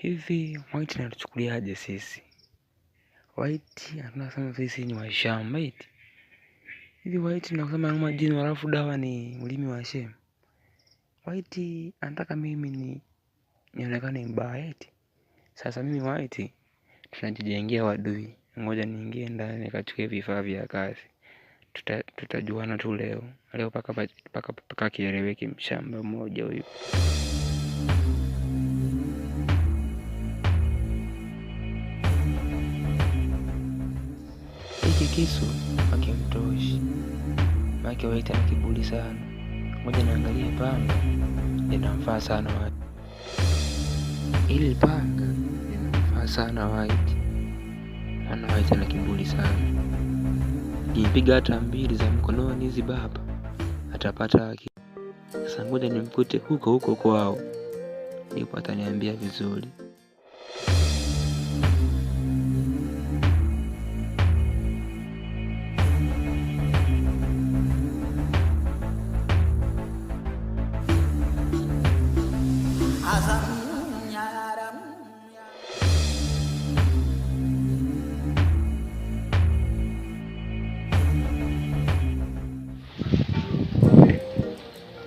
Hivi White anatuchukuliaje sisi? White anasema sisi ni washamba eti. Hivi White anasema majini alafu dawa ni ulimi wa shem. White anataka mimi nionekane mbaya eti. Sasa mimi White tunajijengea wadui. Ngoja niingie ndani nikachukue vifaa vya kazi. Tutajuana tu leo. Leo paka kieleweke mshamba mmoja huyu. Hiki kisu hakimtoshi. Maki White ana kiburi sana. Ngoja niangalie panga. Linamfaa sana White. Ili panga linamfaa sana White. Maana White ana kiburi sana. Nipiga hata mbili za mkononi hizi baba atapata haki. Sasa ngoja nimkute huko kwao. Ndipo ataniambia vizuri.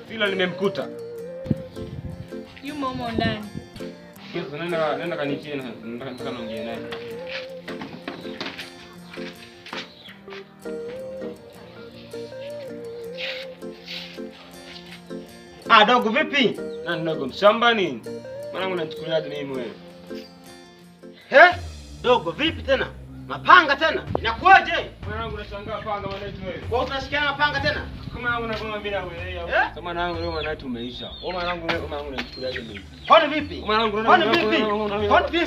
Vile nimemkuta. Yumo humo ndani. Kesho nenda kanitie na nataka naongea naye. Dogo vipi? Na dogo mshamba nini? Mwanangu unachukuliaje mimi wewe? Dogo vipi tena? Mapanga tena? Inakuaje? Mwanangu unashangaa panga mwanangu wewe. Kwa tunashikiana mapanga tena? Kama wangu unakuwa bila wewe. Kama wangu leo mwanangu umeisha. Mwanangu unachukuliaje mimi? Kwani vipi? Mwanangu vipi?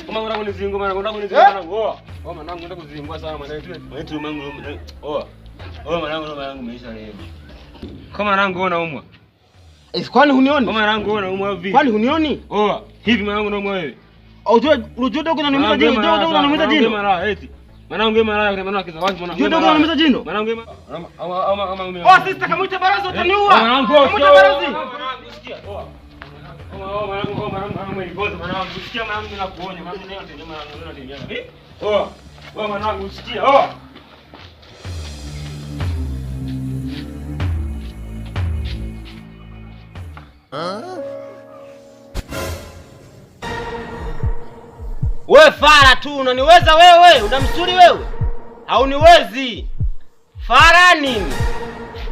Kama mwanangu ni zingo mwanangu mwanangu. Mwanangu nataka kuzingua sana mwanangu. Mwanangu umeisha leo. Kama mwanangu unaumwa. Kwani hunioni? Kama mwanangu unaumwa vipi? Kwani hunioni? Hivi mwanangu unaumwa wewe. Unajua dogo unaniumiza jino, dogo unaniumiza jino. Mwanangu mara mwanangu kiza wapi mwanangu. Dogo unaniumiza jino. Mwanangu ama sister kamuita baraza utaniua. Mwanangu kamuita baraza. Sikia. Mwanangu iligoza mwanangu. Sikia mwanangu nakuonya. Mwanangu leo tena mwanangu unatembea. Mwanangu sikia. Wewe fara tu unaniweza wewe, unamsuri wewe. Hauniwezi. Fara nini?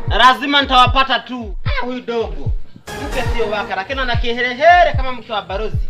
Lazima nitawapata tu. Huyu dogo. Mke sio waka, lakini ana kiherehere kama mke wa barozi.